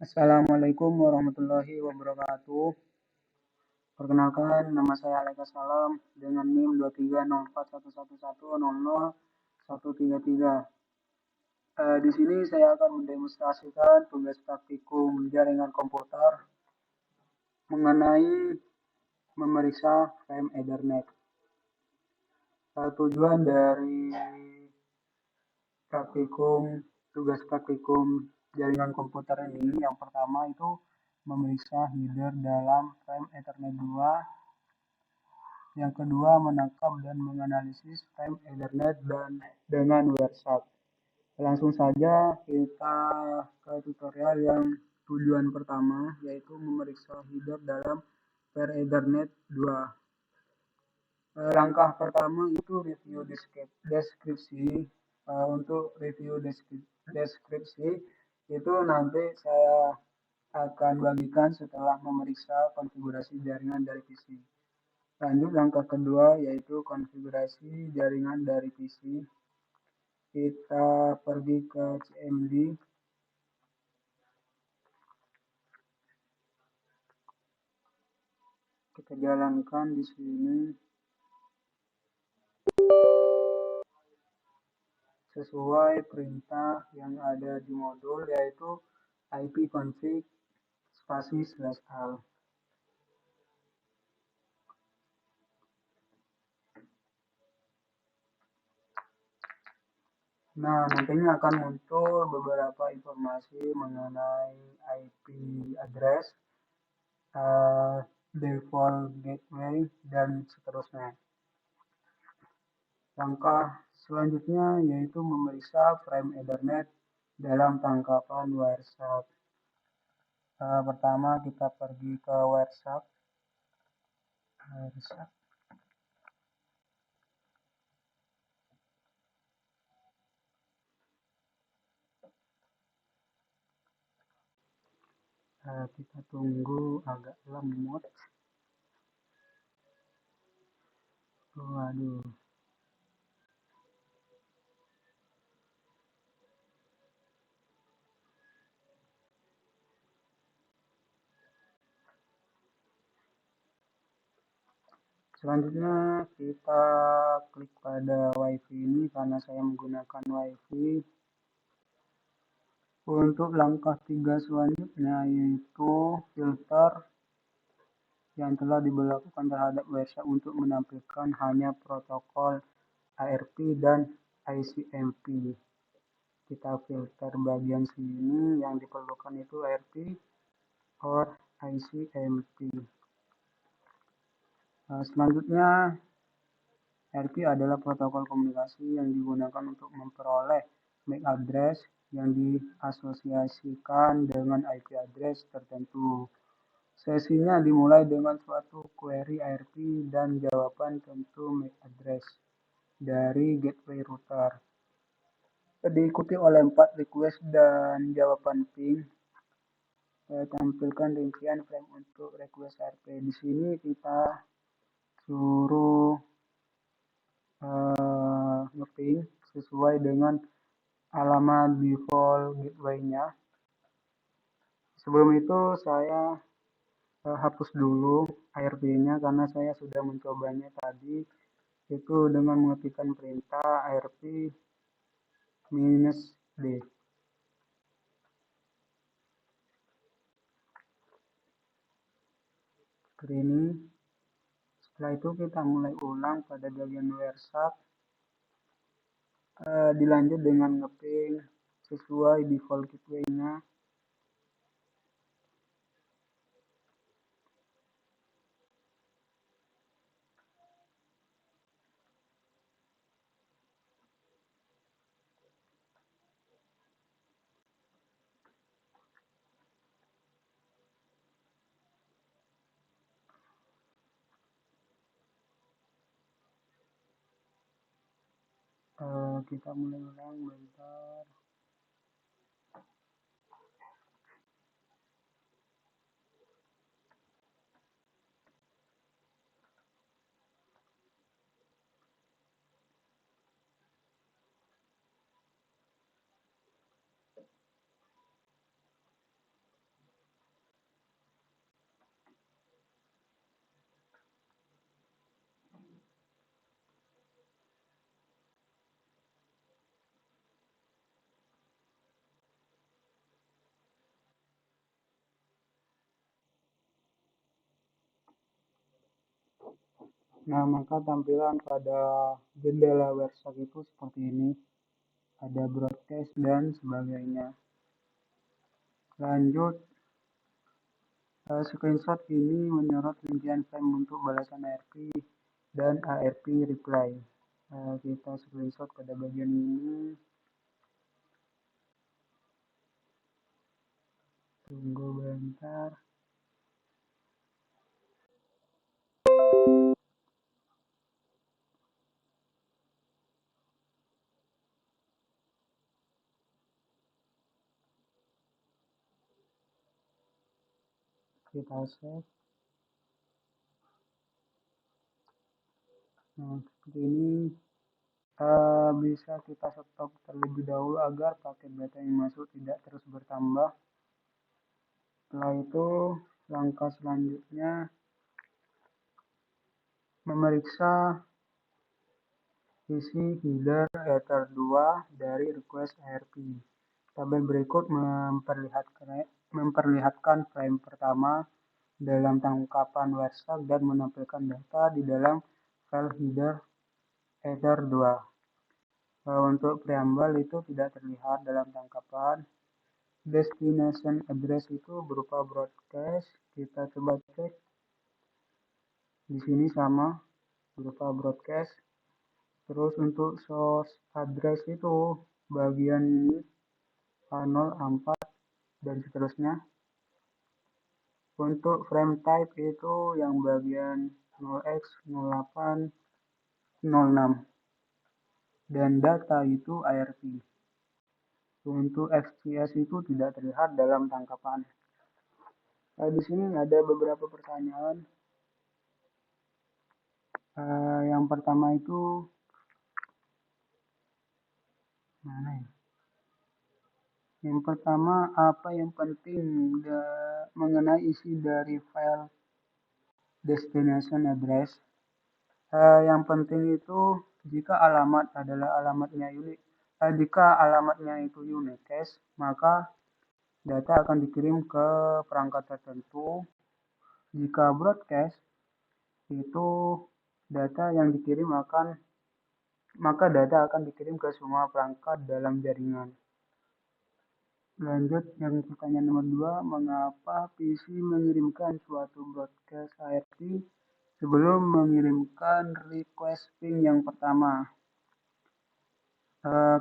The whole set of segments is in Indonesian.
Assalamualaikum warahmatullahi wabarakatuh. Perkenalkan, nama saya Aleka Salam dengan NIM 23041111000133. Di sini saya akan mendemonstrasikan tugas praktikum jaringan komputer mengenai memeriksa frame Ethernet. Tujuan dari tugas praktikum jaringan komputer ini yang pertama itu memeriksa header dalam frame Ethernet 2, yang kedua menangkap dan menganalisis frame Ethernet dan dengan WireShark. Langsung saja kita ke tutorial yang tujuan pertama, yaitu memeriksa header dalam frame Ethernet 2. Langkah pertama itu review deskripsi. Untuk review deskripsi itu nanti saya akan bagikan setelah memeriksa konfigurasi jaringan dari PC. Lanjut langkah kedua yaitu konfigurasi jaringan dari PC. Kita pergi ke CMD. Kita jalankan di sini sesuai perintah yang ada di modul, yaitu ipconfig /al. Nah, nantinya akan muncul beberapa informasi mengenai IP address, default gateway, dan seterusnya. Langkah selanjutnya yaitu memeriksa frame Ethernet dalam tangkapan WireShark. Pertama kita pergi ke WireShark. Kita tunggu agak lemot. Waduh. Selanjutnya kita klik pada WiFi ini karena saya menggunakan WiFi. Untuk langkah 3 selanjutnya yaitu filter yang telah diberlakukan terhadap WireShark untuk menampilkan hanya protokol ARP dan ICMP. Kita filter bagian sini, yang diperlukan itu ARP or ICMP. Selanjutnya, ARP adalah protokol komunikasi yang digunakan untuk memperoleh MAC address yang diasosiasikan dengan IP address tertentu. Sesinya dimulai dengan suatu query ARP dan jawaban tentu MAC address dari gateway router. Diikuti oleh 4 request dan jawaban ping. Saya tampilkan rincian frame untuk request ARP. Di sini kita suruh nge-ping sesuai dengan alamat default gateway-nya. Sebelum itu saya hapus dulu ARP-nya karena saya sudah mencobanya tadi, itu dengan mengetikkan perintah ARP -d. Seperti ini. Setelah itu kita mulai ulang pada bagian WireShark. Dilanjut dengan nge-ping sesuai default gateway-nya. Kita mulai ulang bentar. Nah, maka tampilan pada jendela website itu seperti ini, ada broadcast dan sebagainya. Lanjut, screenshot ini menyorot rincian frame untuk balasan ARP dan ARP reply. Kita screenshot pada bagian ini. Tunggu bentar. Kita save. Nah, seperti ini. Bisa kita stop terlebih dahulu agar paket data yang masuk tidak terus bertambah. Setelah itu, langkah selanjutnya memeriksa isi header ether 2 dari request ARP. Tabel berikut memperlihatkan frame pertama dalam tangkapan WordStack dan menampilkan data di dalam file header ether 2. Untuk preambel itu tidak terlihat dalam tangkapan. Destination address itu berupa broadcast. Kita coba cek. Di sini sama berupa broadcast. Terus untuk source address itu bagian ini A0, A4 dan seterusnya. Untuk frame type itu yang bagian 0x, 08, 06. Dan data itu ARP. Untuk XCS itu tidak terlihat dalam tangkapan. Di sini ada beberapa pertanyaan. Yang pertama itu mana ya? Yang pertama, apa yang penting mengenai isi dari file destination address? Yang penting itu jika alamat adalah alamatnya unik. Jika alamatnya itu unique cache, maka data akan dikirim ke perangkat tertentu. Jika broadcast, itu data yang dikirim maka data akan dikirim ke semua perangkat dalam jaringan. Lanjut yang pertanyaan nomor 2, mengapa PC mengirimkan suatu broadcast ARP sebelum mengirimkan request ping yang pertama?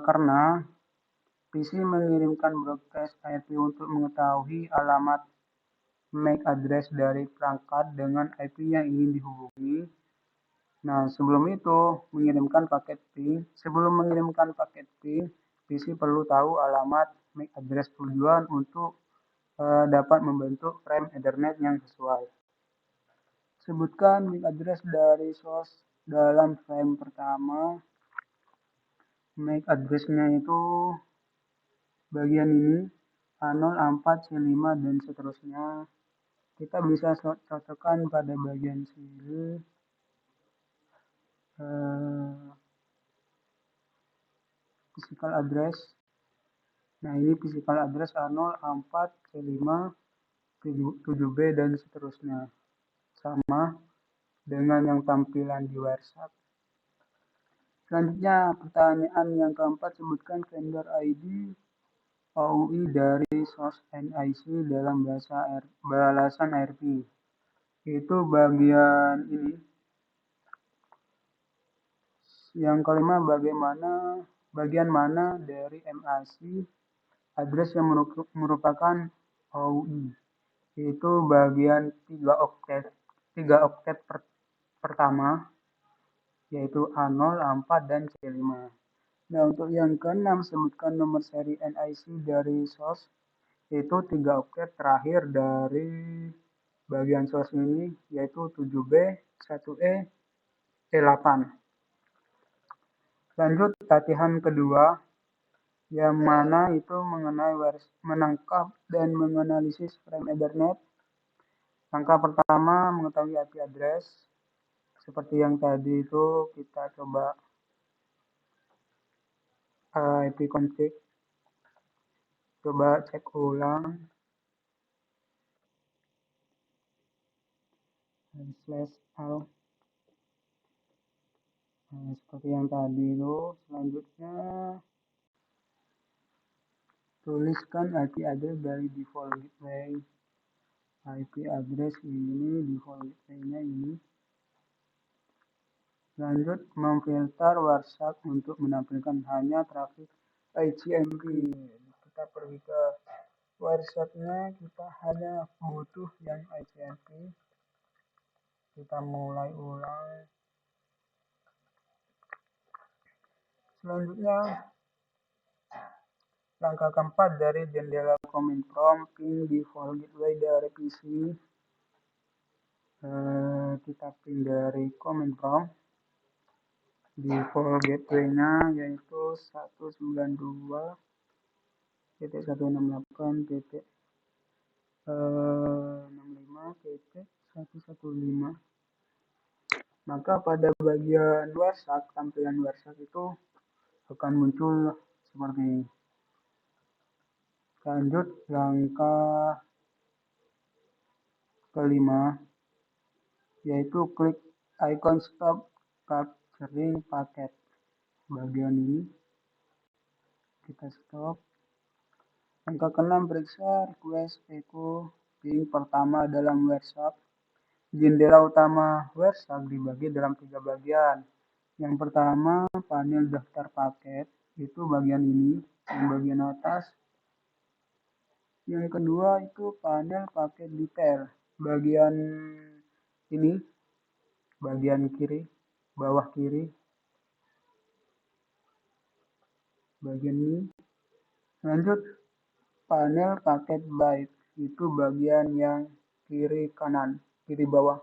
Karena PC mengirimkan broadcast ARP untuk mengetahui alamat MAC address dari perangkat dengan IP yang ingin dihubungi. Nah, sebelum mengirimkan paket ping, PC perlu tahu alamat MAC address tujuan untuk dapat membentuk frame Ethernet yang sesuai. Sebutkan MAC address dari source dalam frame pertama. MAC address-nya itu bagian ini, A0, A4, C5, dan seterusnya. Kita bisa cocokkan pada bagian sini. Physical address. Nah, ini physical address A0, A4, C5, 7B, dan seterusnya. Sama dengan yang tampilan di WhatsApp. Selanjutnya, pertanyaan yang keempat, sebutkan vendor ID OUI dari source NIC dalam balasan ARP. Itu bagian ini. Yang kelima, bagian mana dari MAC address yang merupakan OUI. Itu bagian 3 oktet pertama, yaitu A0, A4, dan C5. Nah, untuk yang keenam, sebutkan nomor seri NIC dari source, yaitu 3 oktet terakhir dari bagian source ini, yaitu 7B, 1E, E8. Lanjut, latihan kedua, yang mana itu mengenai menangkap dan menganalisis frame Ethernet. Langkah pertama, mengetahui IP address. Seperti yang tadi itu, kita coba IP config. Coba cek ulang. /all. Seperti yang tadi itu, selanjutnya tuliskan IP address dari default gateway. IP address ini default gateway-nya ini. Lanjut memfilter WhatsApp untuk menampilkan hanya traffic HTTP. Kita pergi ke WhatsApp-nya, kita hanya butuh yang HTTP. Kita mulai ulang. Selanjutnya, langkah keempat dari jendela command prompt ping default gateway dari PC. Kita ping dari command prompt default gateway-nya yaitu 192.168.65.115. Maka pada bagian WhatsApp, tampilan WhatsApp itu akan muncul seperti ini. Lanjut langkah kelima, yaitu klik icon stop capturing paket. Bagian ini kita stop. Langkah keenam, periksa request echo ping pertama dalam WhatsApp. Jendela utama WhatsApp dibagi dalam 3 bagian. Yang pertama, panel daftar paket, itu bagian ini, yang bagian atas. Yang kedua itu panel paket detail, bagian ini, bagian kiri, bawah kiri, bagian ini. Lanjut panel paket byte, itu bagian yang kiri kanan, kiri bawah,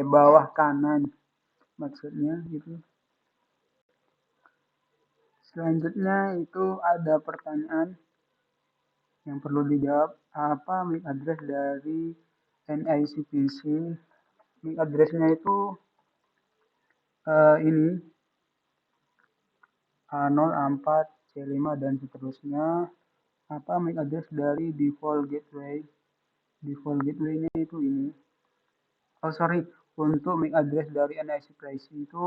bawah kanan maksudnya gitu. Selanjutnya itu ada pertanyaan yang perlu dijawab. Apa MAC address dari NICPC? MAC address-nya itu ini A0, A4, C5 dan seterusnya. Apa MAC address dari default gateway? Default gateway-nya itu ini. Untuk MAC address dari NICPC itu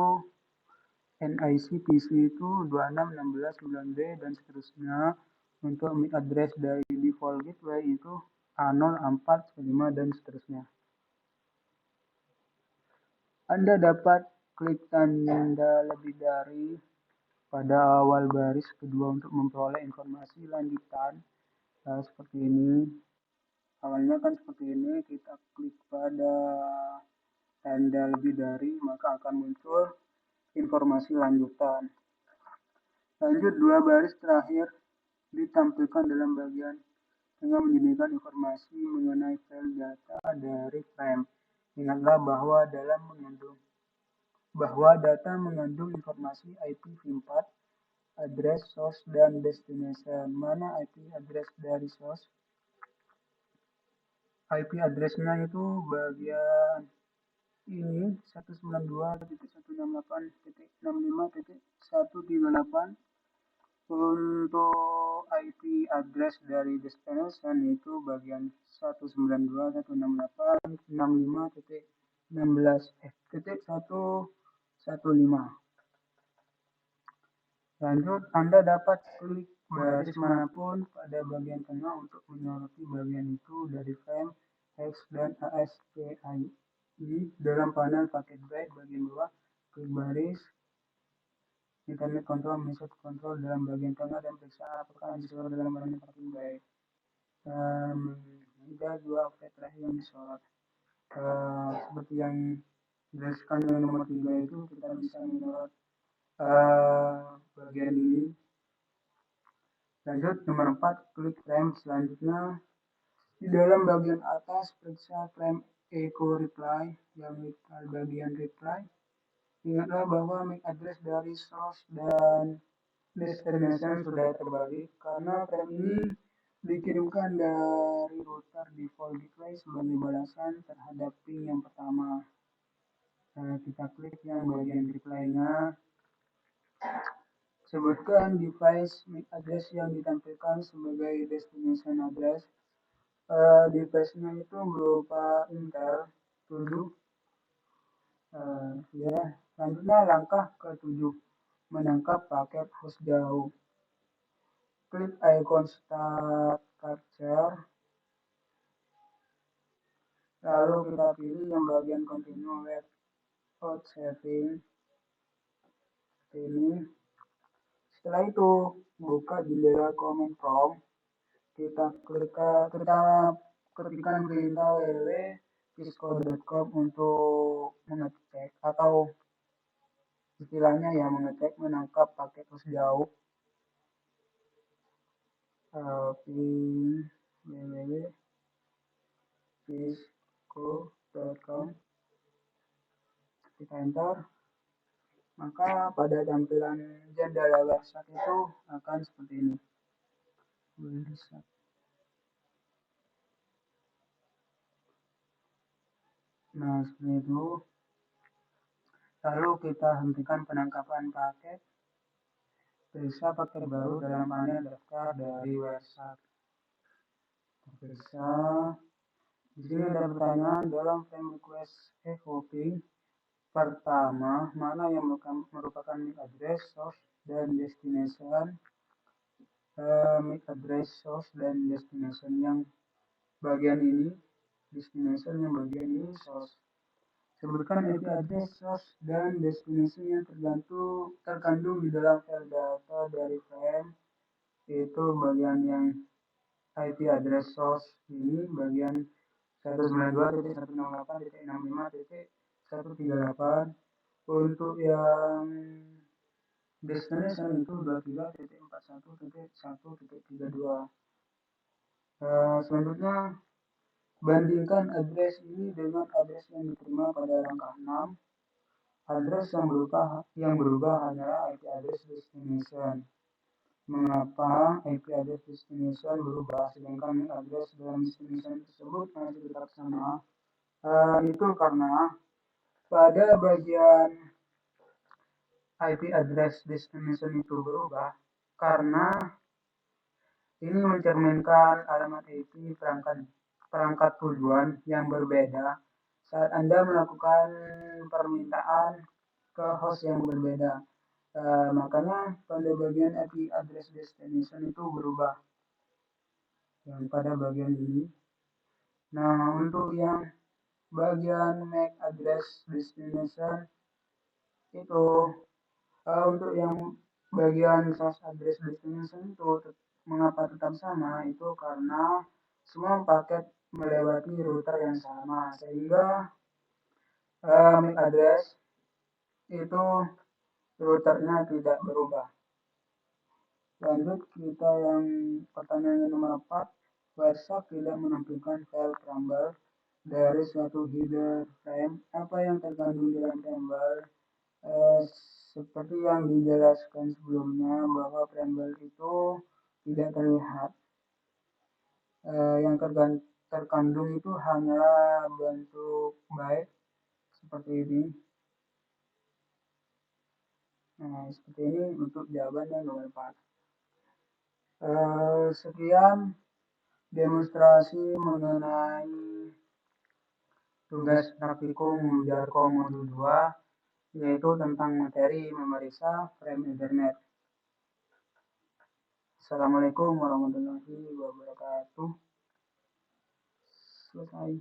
261619B dan seterusnya. Untuk MAC address dari default gateway itu A0, A4, C5 dan seterusnya. Anda dapat klik tanda lebih dari pada awal baris kedua untuk memperoleh informasi lanjutan. Seperti ini. Awalnya kan seperti ini, kita klik pada tanda lebih dari, maka akan muncul informasi lanjutan. Lanjut, 2 baris terakhir ditampilkan dalam bagian dengan menyediakan informasi mengenai file data dari frame. Ingatlah bahwa data mengandung informasi IPv4, address source dan destination. Mana IP address dari source? IP address-nya itu bagian ini 192.168.65.138. Untuk IP address dari destination itu bagian 192.168.65.115. Lanjut, Anda dapat klik baris manapun pada bagian tengah untuk menyoroti bagian itu dari frame, X, dan ASCII. Dalam panel paket byte bagian bawah, klik baris Internet Control, Message Control dalam bagian tengah dan periksa apakah disorot dalam panel paket byte. Ada 2 offset terakhir yang disorot. Seperti yang dijelaskan yang nomor 3 itu, kita bisa menyorot bagian ini. Lanjut, nomor 4, klik frame selanjutnya. Di dalam bagian atas, periksa frame echo reply yang bagian reply. Ingatlah bahwa MAC address dari source dan destination sudah terbalik karena frame ini dikirimkan dari router default gateway sebagai balasan terhadap ping yang pertama. Kita klik yang bagian reply-nya. Sebutkan device MAC address yang ditampilkan sebagai destination address. Device-nya itu berupa Intel 7. Selanjutnya langkah ke-7, menangkap paket host jauh. Klik icon Start Capture, lalu kita pilih yang bagian Continue Without Saving ini. Setelah itu buka jendela command prompt, kita ketikkan perintah www.cisco.com untuk mengecek atau istilahnya ya mengecek menangkap paket host jauh. Pin www.cisco.com, kita enter, maka pada tampilan jendela website itu akan seperti ini. Nah, seperti itu. Lalu kita hentikan penangkapan paket. Periksa paket baru dalam panel daftar dari website. Periksa. Di sini ada pertanyaan dalam frame request evoking. Pertama, mana yang merupakan MAC address, source, dan destination? MAC address, source, dan destination yang bagian ini, destination yang bagian ini, source. Sebutkan IP address, source, dan destination yang terkandung di dalam file data dari frame. Itu bagian yang IP address source ini bagian 192.168.65.138. Untuk yang destination itu 23.41.1.32. Selanjutnya bandingkan address ini dengan address yang diterima pada langkah 6. Address yang berubah hanyalah IP address destination. Mengapa IP address destination berubah sedangkan address dalam destination tersebut masih tetap sama? Itu karena pada bagian IP address destination itu berubah karena ini mencerminkan alamat IP perangkat tujuan yang berbeda saat Anda melakukan permintaan ke host yang berbeda. Makanya pada bagian IP address destination itu berubah yang pada bagian ini. Nah, untuk yang bagian MAC address destination itu untuk yang bagian source address destination itu mengapa tetap sama, itu karena semua paket melewati router yang sama sehingga MAC address itu routernya tidak berubah. Lanjut kita yang pertanyaan nomor 4. WhatsApp tidak menampilkan file Pramble dari suatu header frame. Apa yang terkandung dalam Pramble? Seperti yang dijelaskan sebelumnya bahwa Pramble itu tidak terlihat. Yang terkandung itu hanyalah bentuk byte seperti ini. Nah, seperti ini untuk jawabannya nomor 4. Sekian demonstrasi mengenai tugas praktikum Jarkom modul 2, yaitu tentang materi memeriksa frame Ethernet. Assalamualaikum warahmatullahi wabarakatuh. Selesai.